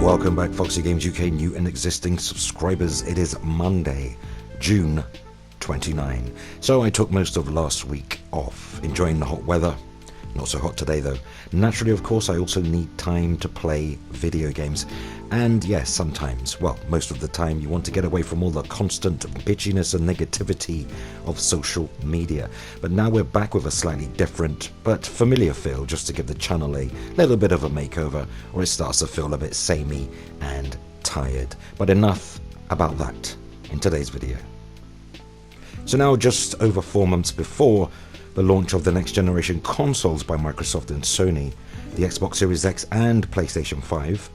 Welcome back, Foxy Games UK new and existing subscribers. It is Monday, June 29. So I took most of last week off, enjoying the hot weather. Not so hot today though. Naturally, of course, I also need time to play video games. And yes, sometimes, well, most of the time, you want to get away from all the constant bitchiness and negativity of social media. But now we're back with a slightly different but familiar feel, just to give the channel a little bit of a makeover, or it starts to feel a bit samey and tired. But enough about that in today's video. So now, just over 4 months before the launch of the next generation consoles by Microsoft and Sony, the Xbox Series X and PlayStation 5,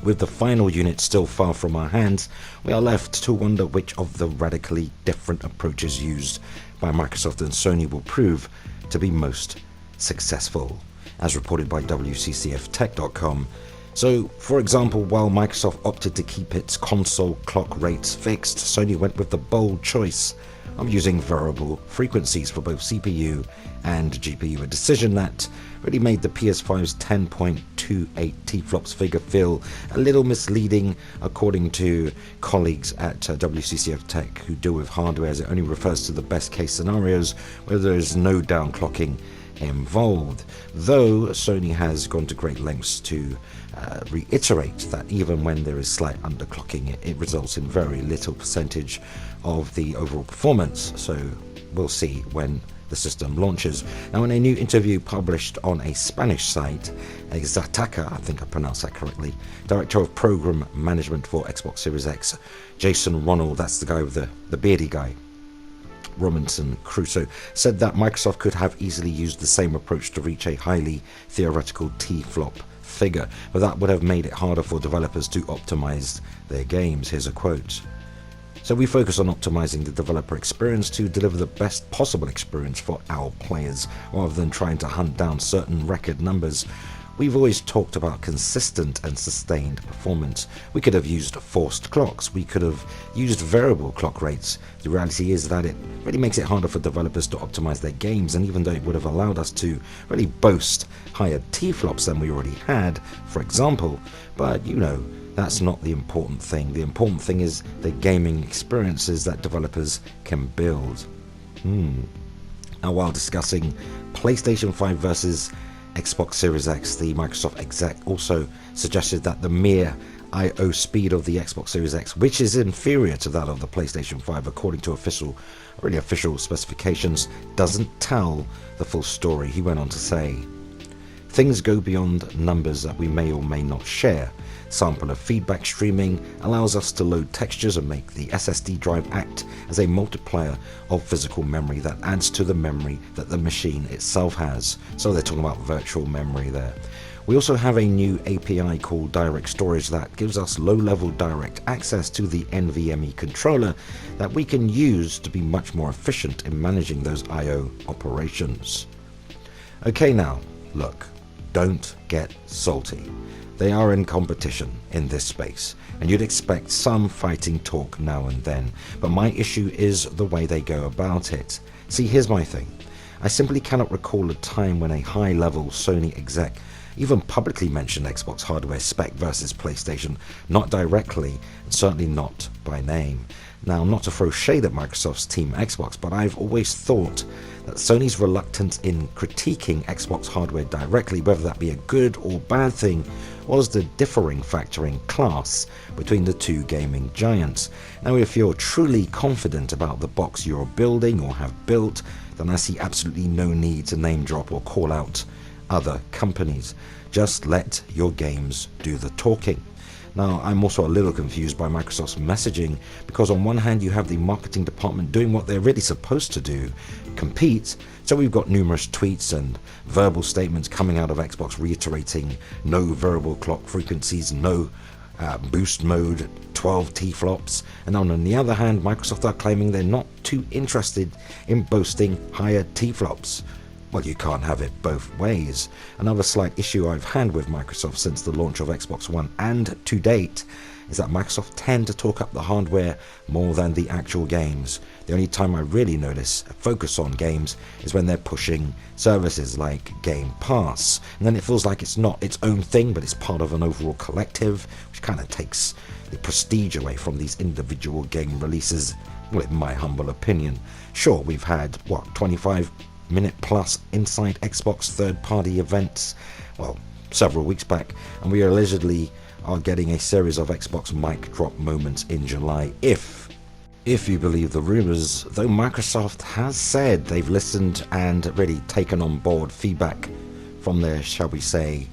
with the final unit still far from our hands, we are left to wonder which of the radically different approaches used by Microsoft and Sony will prove to be most successful, as reported by WCCFtech.com. So, for example, while Microsoft opted to keep its console clock rates fixed, Sony went with the bold choice of using variable frequencies for both CPU and GPU, a decision that really made the PS5's 10.28 teraflops figure feel a little misleading, according to colleagues at WCCF Tech who deal with hardware, as it only refers to the best case scenarios where there is no downclocking involved, though Sony has gone to great lengths to reiterate that even when there is slight underclocking, it results in very little percentage of the overall performance. So we'll see when the system launches. Now, in a new interview published on a Spanish site, Exataca, I think I pronounced that correctly, Director of Program Management for Xbox Series X, Jason Ronald, that's the guy with the beardy guy, Robinson Crusoe, said that Microsoft could have easily used the same approach to reach a highly theoretical T-flop figure, but that would have made it harder for developers to optimize their games. Here's a quote. So we focus on optimizing the developer experience to deliver the best possible experience for our players, rather than trying to hunt down certain record numbers. We've always talked about consistent and sustained performance. We could have used forced clocks, we could have used variable clock rates. The reality is that it really makes it harder for developers to optimize their games, and even though it would have allowed us to really boast higher T-flops than we already had, for example, but you know, that's not the important thing. The important thing is the gaming experiences that developers can build. Now, while discussing PlayStation 5 versus Xbox Series X, the Microsoft exec also suggested that the mere I/O speed of the Xbox Series X, which is inferior to that of the PlayStation 5 according to official specifications, doesn't tell the full story. He went on to say, things go beyond numbers that we may or may not share. Sampler feedback streaming allows us to load textures and make the SSD drive act as a multiplier of physical memory that adds to the memory that the machine itself has. So they're talking about virtual memory there. We also have a new API called Direct Storage that gives us low-level direct access to the NVMe controller that we can use to be much more efficient in managing those I/O operations. Okay, now, look, don't get salty. They are in competition in this space, and you'd expect some fighting talk now and then, but my issue is the way they go about it. See, here's my thing. I simply cannot recall a time when a high-level Sony exec even publicly mentioned Xbox hardware spec versus PlayStation, not directly, and certainly not by name. Now, not to throw shade at Microsoft's Team Xbox, but I've always thought that Sony's reluctance in critiquing Xbox hardware directly, whether that be a good or bad thing, was the differing factor in class between the two gaming giants. Now, if you're truly confident about the box you're building or have built, then I see absolutely no need to name drop or call out other companies. Just let your games do the talking. Now, I'm also a little confused by Microsoft's messaging, because on one hand you have the marketing department doing what they're really supposed to do, compete, so we've got numerous tweets and verbal statements coming out of Xbox reiterating no variable clock frequencies, no boost mode, 12 T-flops, and on the other hand Microsoft are claiming they're not too interested in boasting higher T-flops. Well, you can't have it both ways. Another slight issue I've had with Microsoft since the launch of Xbox One and to date is that Microsoft tend to talk up the hardware more than the actual games. The only time I really notice a focus on games is when they're pushing services like Game Pass, and then it feels like it's not its own thing, but it's part of an overall collective, which kind of takes the prestige away from these individual game releases, well, in my humble opinion. Sure, we've had, 25-minute plus Inside Xbox third-party events, well, several weeks back, and we allegedly are getting a series of Xbox mic drop moments in July, if you believe the rumors, though Microsoft has said they've listened and really taken on board feedback from their, shall we say,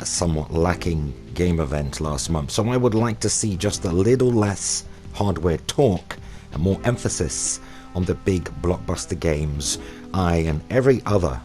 somewhat lacking game event last month. So I would like to see just a little less hardware talk and more emphasis on the big blockbuster games I and every other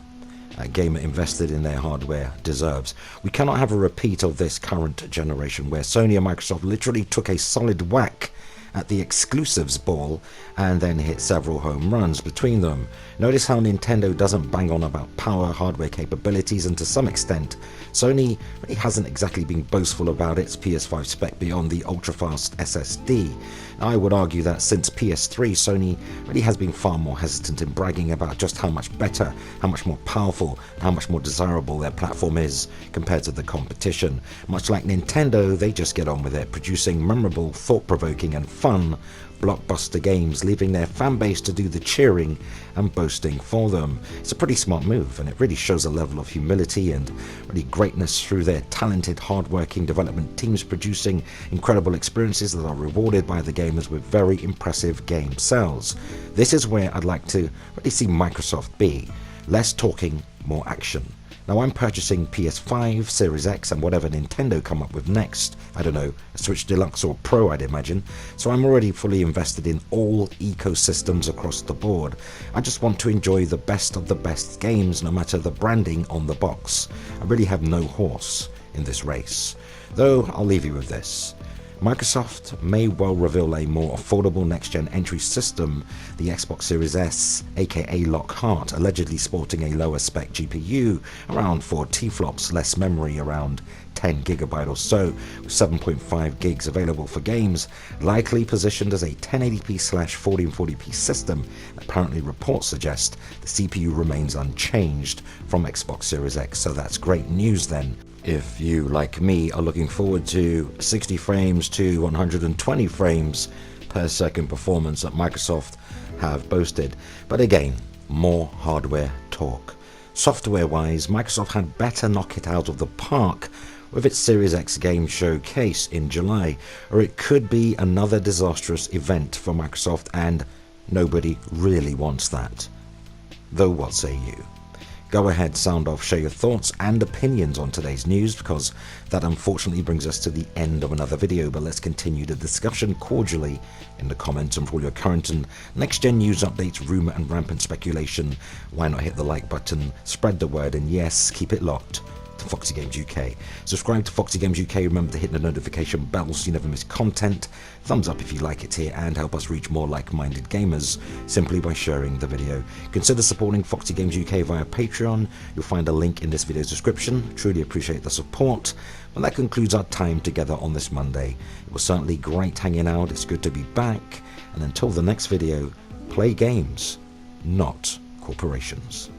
gamer invested in their hardware deserves. We cannot have a repeat of this current generation where Sony and Microsoft literally took a solid whack at the exclusives ball and then hit several home runs between them. Notice how Nintendo doesn't bang on about power, hardware capabilities, and to some extent Sony really hasn't exactly been boastful about its PS5 spec beyond the ultra-fast SSD. I would argue that since PS3, Sony really has been far more hesitant in bragging about just how much better, how much more powerful, and how much more desirable their platform is compared to the competition. Much like Nintendo, they just get on with it, producing memorable, thought-provoking, and fun blockbuster games, leaving their fan base to do the cheering and boasting for them. It's a pretty smart move, and it really shows a level of humility and really greatness through their talented, hard-working development teams producing incredible experiences that are rewarded by the gamers with very impressive game sales. This is where I'd like to really see Microsoft be. Less talking, more action. Now I'm purchasing PS5, Series X, and whatever Nintendo come up with next. I don't know, a Switch Deluxe or Pro, I'd imagine. So I'm already fully invested in all ecosystems across the board. I just want to enjoy the best of the best games, no matter the branding on the box. I really have no horse in this race. Though I'll leave you with this. Microsoft may well reveal a more affordable next-gen entry system, the Xbox Series S, aka Lockhart, allegedly sporting a lower spec GPU, around 4 T-flops, less memory, around 10 GB or so, with 7.5 gigs available for games, likely positioned as a 1080p/1440p system. Apparently reports suggest the CPU remains unchanged from Xbox Series X, so that's great news then. If you, like me, are looking forward to 60 frames to 120 frames per second performance that Microsoft have boasted. But again, more hardware talk. Software-wise, Microsoft had better knock it out of the park with its Series X game showcase in July, or it could be another disastrous event for Microsoft, and nobody really wants that. Though what say you? Go ahead, sound off, share your thoughts and opinions on today's news, because that unfortunately brings us to the end of another video, but let's continue the discussion cordially in the comments. And for all your current and next-gen news updates, rumour and rampant speculation, why not hit the like button, spread the word, and yes, keep it locked to Foxy Games UK. Subscribe to Foxy Games UK, remember to hit the notification bell so you never miss content. Thumbs up if you like it here, and help us reach more like-minded gamers simply by sharing the video. Consider supporting Foxy Games UK via Patreon. You'll find a link in this video's description. Truly appreciate the support. Well, that concludes our time together on this Monday. It was certainly great hanging out. It's good to be back. And until the next video, play games, not corporations.